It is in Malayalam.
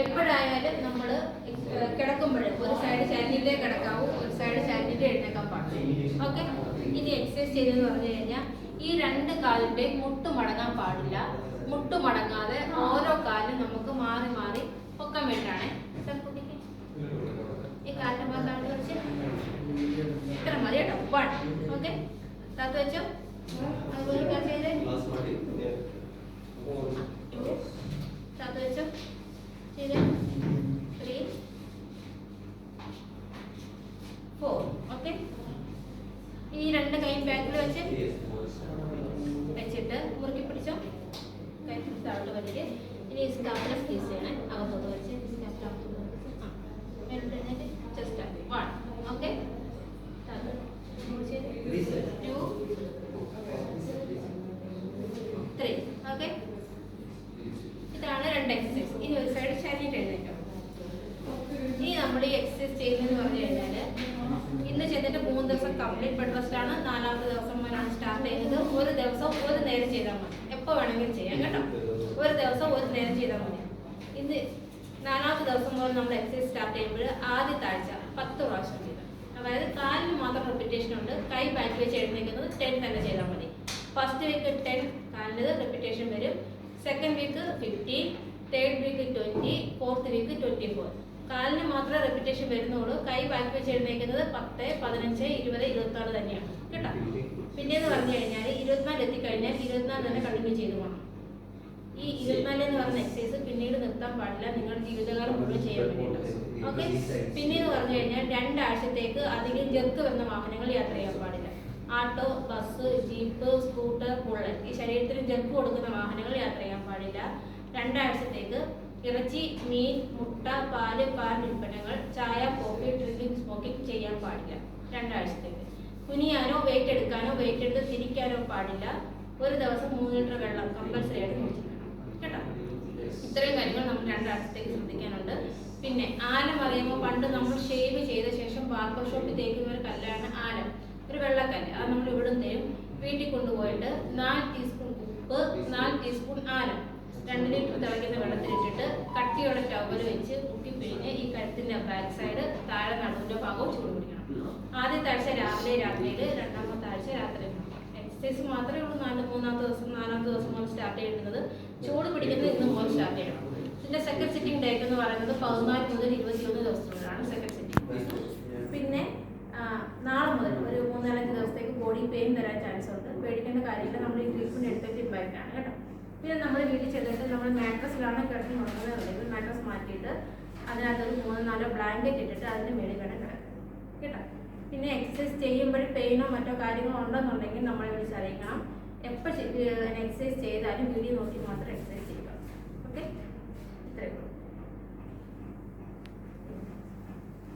എപ്പോഴായാലും നമ്മൾ കിടക്കുമ്പോൾ ഒരു സൈഡ് ചാനിലേ കിടക്കാവൂ, ഒരു സൈഡ് ചാനിലേ എഴുന്നേക്കാൻ പാടില്ല. ഓക്കെ, ഇനി എക്സസൈസ് ചെയ്തെന്ന് പറഞ്ഞു കഴിഞ്ഞാൽ ഈ രണ്ട് കാലിൻ്റെ മുട്ട് മടങ്ങാൻ പാടില്ല. മുട്ട് മടങ്ങാതെ ഓരോ കാലും നമുക്ക് മാറി മാറി പൊക്കാൻ വേണ്ടിയിട്ടാണ്. ഈ കാലിൻ്റെ ഭാഗത്ത് വെച്ച് ഇത്ര മതി കേട്ടോ. 1. ഓക്കെ, താത്ത് വെച്ചോ. അതുപോലെ ചെയ്തേ. 2 താത്ത് വെച്ചോ. ചെയ്തേ. 3 4. ഓക്കെ, ഈ രണ്ട് കൈ ബാക്കിൽ വെച്ചിട്ട് മുറുക്കി പിടിച്ചോ. കൈ താഴോട്ട് വലിയ. ഇനി സ്കാപ്പിനെ സ്ക്വീസ് ചെയ്യണേ. അകത്തോട്ട് വെച്ച് ജസ്റ്റ് 1. ഓക്കെ, 2 3. ഓക്കെ, ഇതാണ് രണ്ട് എക്സസൈസ്. ഇനി ഒരു സൈഡ് ചാനിട്ട് എഴുന്നേറ്റോ. ഇനി നമ്മൾ ഈ എക്സസൈസ് ചെയ്യുന്നതെന്ന് പറഞ്ഞു കഴിഞ്ഞാൽ ഇന്ന് ചെയ്തിട്ട് 3 ദിവസം കംപ്ലീറ്റ് ബെഡ് റെസ്റ്റ് ആണ്. 4ാമത്തെ ദിവസം മുതലാണ് സ്റ്റാർട്ട് ചെയ്യുന്നത്. ഒരു ദിവസം ഒരു നേരം ചെയ്താൽ മതി. എപ്പോൾ വേണമെങ്കിലും ചെയ്യാം കേട്ടോ. ഒരു ദിവസം ഒരു നേരം ചെയ്താൽ മതി. ഇന്ന് 4ാമത്തെ ദിവസം മുതൽ നമ്മൾ എക്സസൈസ് സ്റ്റാർട്ട് ചെയ്യുമ്പോൾ ആദ്യത്തെ ആഴ്ച 10 പ്രാവശ്യം ചെയ്താൽ, അതായത് കാലിന് മാത്രം റിപ്പീറ്റേഷൻ ഉണ്ട്. കൈ ബാക്ക് വെച്ച് എഴുന്നേക്കുന്നത് 10 തന്നെ ചെയ്താൽ മതി. ഫസ്റ്റ് വീക്ക് 10 കാലിന് റിപ്പീറ്റേഷൻ വരും. Second week 15, third week 20, fourth week 24. കാലിന് മാത്രമേ റെപ്പിറ്റേഷൻ വരുന്നുള്ളൂ. കൈ ബാക്ക് വെച്ച് എഴുന്നേക്കുന്നത് 10, 15, 20, 26 തന്നെയാണ് കേട്ടോ. പിന്നെയെന്ന് പറഞ്ഞു കഴിഞ്ഞാൽ 24 എത്തിക്കഴിഞ്ഞാൽ 24 തന്നെ കണ്ടിന്യൂ ചെയ്തു പോകണം. ഈ 24 എന്ന് പറഞ്ഞ എക്സസൈസ് പിന്നീട് നിർത്താൻ പാടില്ല. നിങ്ങളുടെ ജീവിതകാലം മുഴുവൻ ചെയ്യാൻ വേണ്ടിയിട്ട്. ഓക്കെ, പിന്നെയെന്ന് പറഞ്ഞു കഴിഞ്ഞാൽ 2 ആഴ്ചത്തേക്ക് അധികം ജെർക്ക് വരുന്ന വാഹനങ്ങൾ യാത്ര ചെയ്യാൻ പാടില്ല. ആട്ടോ, ബസ്, ജീപ്പ്, സ്കൂട്ടർ, ബുള്ളറ്റ്, ഈ ശരീരത്തിന് ജെർക്ക് കൊടുക്കുന്ന വാഹനങ്ങൾ യാത്ര ചെയ്യാൻ പാടില്ല. 2 ആഴ്ചത്തേക്ക് ഇറച്ചി, മീൻ, മുട്ട, പാല്, പാൽ ഉൽപ്പന്നങ്ങൾ, ചായ, കോഫി, ഡ്രിങ്കിങ്, സ്മോക്കിംഗ് ചെയ്യാൻ പാടില്ല. 2 ആഴ്ചത്തേക്ക് കുനിയാനോ വെയിറ്റ് എടുക്കാനോ വെയിറ്റ് എടുത്ത് തിരിക്കാനോ പാടില്ല. ഒരു ദിവസം 3 ലിറ്റർ വെള്ളം കമ്പൽസറി ആയിട്ട് കുടിച്ചിരിക്കണം കേട്ടോ. ഇത്രയും കാര്യങ്ങൾ നമ്മൾ 2 ആഴ്ചത്തേക്ക് ശ്രദ്ധിക്കാനുണ്ട്. പിന്നെ ആലം അറിയുമ്പോൾ പണ്ട് നമ്മൾ ഷേവ് ചെയ്ത ശേഷം ബാർബർ ഷോപ്പിൽ തേക്കുന്ന ഒരു കല്ലാണ് ആലം, ഒരു വെള്ളക്കല്ല്. അത് നമ്മൾ ഇവിടെ തരും. വീട്ടിൽ കൊണ്ടുപോയിട്ട് 4 ടീസ്പൂൺ ഉപ്പ്, 4 ടീസ്പൂൺ ആലം 2 ലിറ്റർ തിളയ്ക്കുന്ന വെള്ളത്തിലിട്ടിട്ട് കട്ടിയോടെ ടവൽ വെച്ച് മുക്കിപ്പിഴിഞ്ഞ് ഈ കഴുത്തിൻ്റെ ബാക്ക് സൈഡ് താഴെ നടുവിൻ്റെ ഭാഗവും ചൂട് പിടിക്കണം. ആദ്യത്തെ ആഴ്ച രാവിലെ രാത്രിയിൽ, 2ാമത്തെ ആഴ്ച രാത്രി. എക്സസൈസ് മാത്രമേ ഉള്ളൂ. 3ാമത്തെ ദിവസം 4ാമത്തെ ദിവസം മുതൽ സ്റ്റാർട്ട് ചെയ്യുന്നത്. ചൂട് പിടിക്കുന്നത് ഇന്ന് മുതൽ സ്റ്റാർട്ട് ചെയ്യണം. ഇതിൻ്റെ സെക്കൻഡ് സിറ്റിംഗ് ഡേറ്റ് എന്ന് പറയുന്നത് 14 മുതൽ 21 ദിവസത്തിലാണ് സെക്കൻഡ് സിറ്റിംഗ്. പിന്നെ നാളെ മുതൽ ഒരു 3-4 ദിവസത്തേക്ക് ബോഡി പെയിൻ വരാൻ ചാൻസ് ഉണ്ട്. പേടിക്കേണ്ട കാര്യമില്ല. നമ്മൾ ഈ ട്രീറ്റ്മെൻറ്റ് എടുത്തിട്ട് ബൈക്കാണ് കേട്ടോ. പിന്നെ നമ്മൾ വീട്ടിൽ ചെന്നിട്ട് നമ്മൾ മാട്രസിലാണ് കിടന്ന് ഉറങ്ങുന്നതെന്നുണ്ടെങ്കിൽ മാട്രസ് മാറ്റിയിട്ട് അതിനകത്തൊരു 3-4 ബ്ലാങ്കറ്റ് ഇട്ടിട്ട് അതിൻ്റെ മേളിൽ വേണം കിടക്കുക കേട്ടോ. പിന്നെ എക്സസൈസ് ചെയ്യുമ്പോൾ പെയിനോ മറ്റോ കാര്യങ്ങളോ ഉണ്ടെന്നുണ്ടെങ്കിൽ നമ്മളെ വിളിച്ചറിയിക്കണം. എപ്പോൾ എക്സസൈസ് ചെയ്താലും വീഡിയോ നോക്കി മാത്രം എക്സസൈസ് ചെയ്യുക.